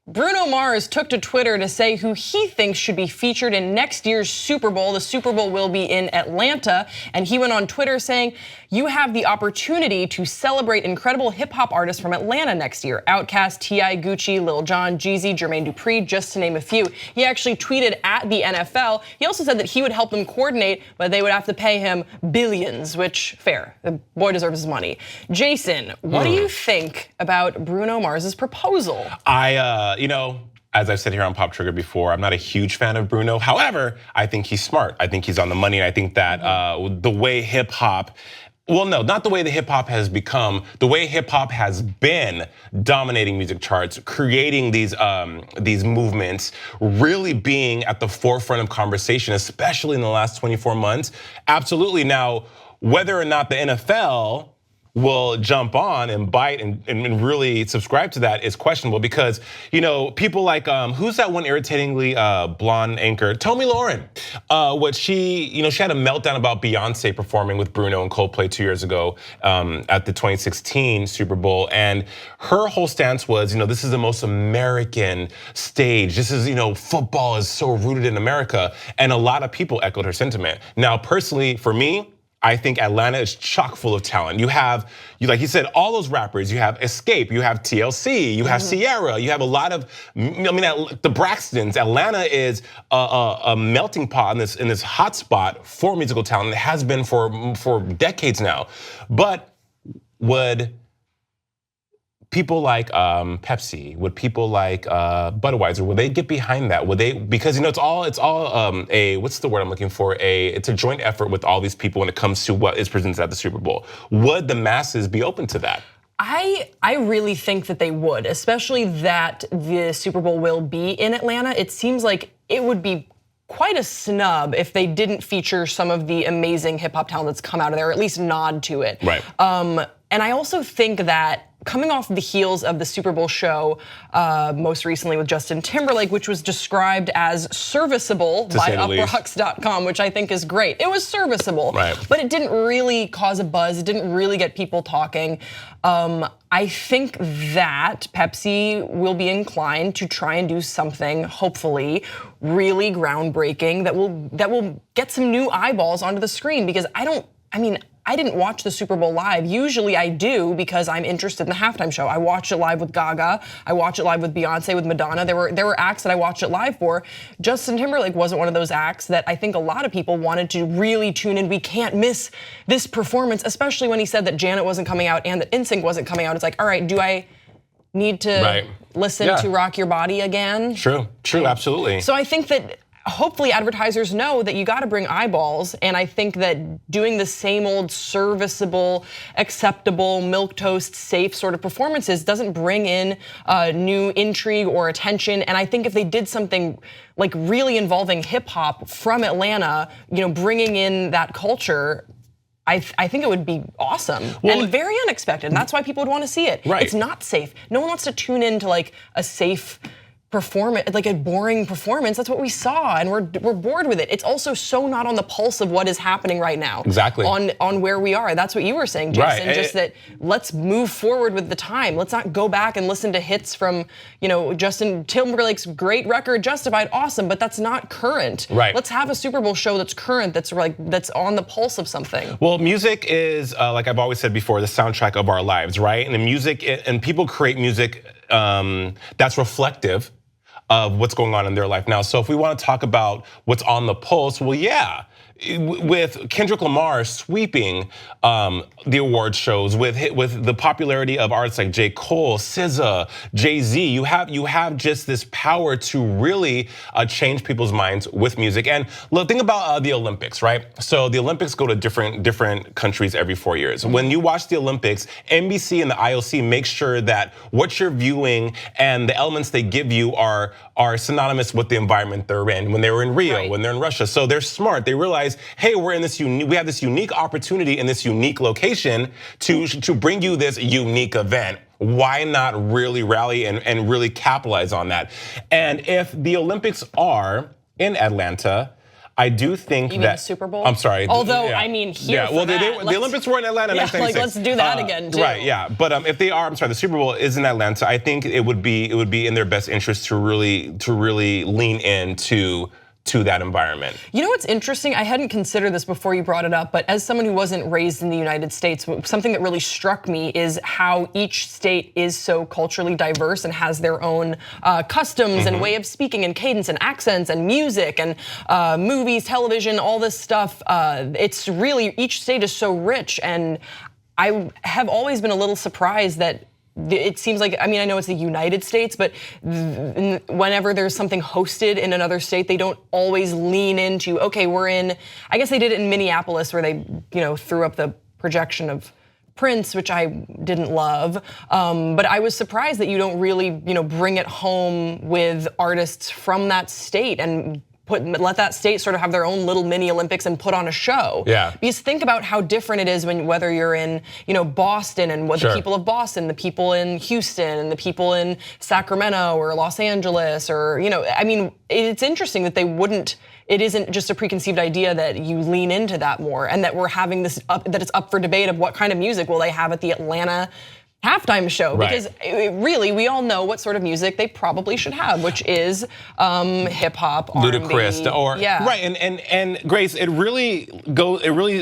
Bruno Mars took to Twitter to say who he thinks should be featured in next year's Super Bowl. The Super Bowl will be in Atlanta, and he went on Twitter saying, "You have the opportunity to celebrate incredible hip-hop artists from Atlanta next year. Outkast, T.I., Gucci, Lil Jon, Jeezy, Jermaine Dupri, just to name a few." He actually tweeted at the NFL. He also said that he would help them coordinate, but they would have to pay him billions, which, fair. The boy deserves his money. Jason, what do you think about Bruno Mars's proposal? As I've said here on Pop Trigger before, I'm not a huge fan of Bruno. However, I think he's smart. I think he's on the money. And I think that the way hip hop, well, no, not the way the hip hop has become, the way hip hop has been dominating music charts, creating these movements, really being at the forefront of conversation, especially in the last 24 months. Absolutely. Now, whether or not the NFL will jump on and bite and really subscribe to that is questionable because, people like, who's that one irritatingly blonde anchor? Tomi Lahren. She had a meltdown about Beyonce performing with Bruno and Coldplay 2 years ago at the 2016 Super Bowl. And her whole stance was, this is the most American stage. This is, football is so rooted in America. And a lot of people echoed her sentiment. Now, personally, for me, I think Atlanta is chock full of talent. You have, like you said, all those rappers. You have Escape, you have TLC, you have Sierra, you have a lot of, the Braxtons. Atlanta is a melting pot in this hot spot for musical talent. It has been for decades now. But would people like Pepsi, would people like Budweiser, would they get behind that? Would they, because it's all what's the word I'm looking for? It's a joint effort with all these people when it comes to what is presented at the Super Bowl. Would the masses be open to that? I really think that they would, especially that the Super Bowl will be in Atlanta. It seems like it would be quite a snub if they didn't feature some of the amazing hip hop talent that's come out of there, or at least nod to it. Right. And I also think that coming off the heels of the Super Bowl show, most recently with Justin Timberlake, which was described as serviceable by uproxx.com, which I think is great. It was serviceable, but it didn't really cause a buzz. It didn't really get people talking. I think that Pepsi will be inclined to try and do something, hopefully, really groundbreaking that will get some new eyeballs onto the screen, because I didn't watch the Super Bowl live. Usually I do because I'm interested in the halftime show. I watched it live with Gaga. I watched it live with Beyonce, with Madonna. There were acts that I watched it live for. Justin Timberlake wasn't one of those acts that I think a lot of people wanted to really tune in. We can't miss this performance, especially when he said that Janet wasn't coming out and that NSYNC wasn't coming out. It's like, all right, do I need to listen to Rock Your Body again? True, absolutely. So I think that hopefully advertisers know that you got to bring eyeballs, and I think that doing the same old serviceable, acceptable, milquetoast, safe sort of performances doesn't bring in new intrigue or attention. And I think if they did something like really involving hip hop from Atlanta, bringing in that culture, I think it would be awesome and very unexpected. And that's why people would want to see it. Right. It's not safe. No one wants to tune into like a safe performance, like a boring performance. That's what we saw, and we're bored with it. It's also so not on the pulse of what is happening right now. Exactly. On where we are. That's what you were saying, Jason. Right. Just that let's move forward with the time. Let's not go back and listen to hits from, Justin Timberlake's great record, Justified, awesome, but that's not current. Right. Let's have a Super Bowl show that's current, that's on the pulse of something. Well, music is, like I've always said before, the soundtrack of our lives, right? And the music, and people create music that's reflective of what's going on in their life now. So if we want to talk about what's on the pulse, well, yeah. With Kendrick Lamar sweeping the award shows, with the popularity of artists like J. Cole, SZA, Jay-Z, you have just this power to really change people's minds with music. And look, think about the Olympics, right? So the Olympics go to different countries every 4 years. When you watch the Olympics, NBC and the IOC make sure that what you're viewing and the elements they give you are synonymous with the environment they're in. When they were in Rio, when they're in Russia, so they're smart. They realize, hey, we have this unique opportunity in this unique location to bring you this unique event. Why not really rally and really capitalize on that? And if the Olympics are in Atlanta, I do think you mean the Super Bowl? I'm sorry. Although, I mean, here yeah, well, the Olympics were in Atlanta in 1996. Like, let's do that again, too. Right, yeah. But if they are, I'm sorry, the Super Bowl is in Atlanta, I think it would be in their best interest to really lean into that environment. You know what's interesting? I hadn't considered this before you brought it up, but as someone who wasn't raised in the United States, something that really struck me is how each state is so culturally diverse and has their own customs and way of speaking and cadence and accents and music and movies, television, all this stuff. It's really, each state is so rich, and I have always been a little surprised that it seems like, I mean, I know it's the United States, but whenever there's something hosted in another state, they don't always lean into, okay, we're in, I guess they did it in Minneapolis where they, threw up the projection of Prince, which I didn't love. But I was surprised that you don't really, bring it home with artists from that state and let that state sort of have their own little mini Olympics and put on a show. Yeah. Because think about how different it is whether you're in, Boston and what the people of Boston, the people in Houston and the people in Sacramento or Los Angeles or, I mean, it's interesting that it isn't just a preconceived idea that you lean into that more and that we're having this that it's up for debate of what kind of music will they have at the Atlanta halftime show, because really we all know what sort of music they probably should have, which is hip hop, R&B, ludicrous, right. And Grace, it really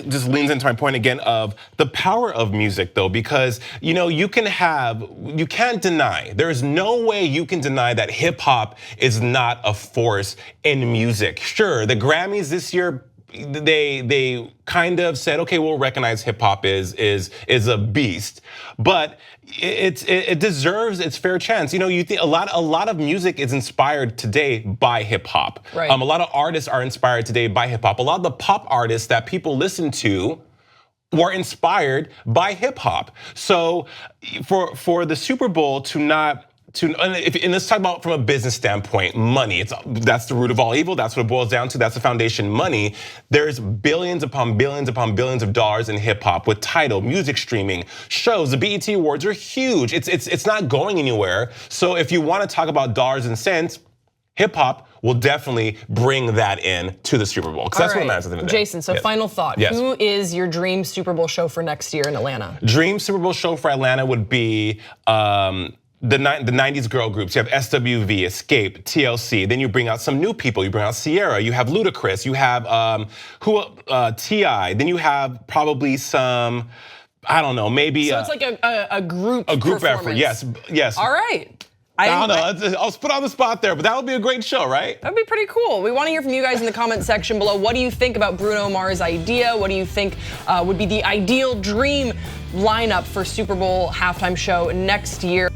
just leans into my point again of the power of music, though, because you can't deny. There's no way you can deny that hip hop is not a force in music. Sure, the Grammys this year, they kind of said, okay, we'll recognize hip hop is a beast, but it deserves its fair chance. You think a lot of music is inspired today by hip hop. Right. A lot of artists are inspired today by hip hop. A lot of the pop artists that people listen to were inspired by hip hop. So for the Super Bowl to not. And let's talk about from a business standpoint, money. That's the root of all evil. That's what it boils down to. That's the foundation, money. There's billions upon billions upon billions of dollars in hip hop with Tidal, music streaming, shows. The BET Awards are huge. It's not going anywhere. So if you want to talk about dollars and cents, hip hop will definitely bring that in to the Super Bowl, because that's what matters at the end of the day. Jason, so final thought. Yes. Who is your dream Super Bowl show for next year in Atlanta? Dream Super Bowl show for Atlanta would be the 90s girl groups. You have SWV, Escape, TLC. Then you bring out some new people. You bring out Sierra. You have Ludacris. You have T.I. Then you have probably some, I don't know, maybe. So it's like a group. A group effort. Yes. All right. I don't know. I was put on the spot there, but that would be a great show, right? That'd be pretty cool. We want to hear from you guys in the comment section below. What do you think about Bruno Mars' idea? What do you think would be the ideal dream lineup for Super Bowl halftime show next year?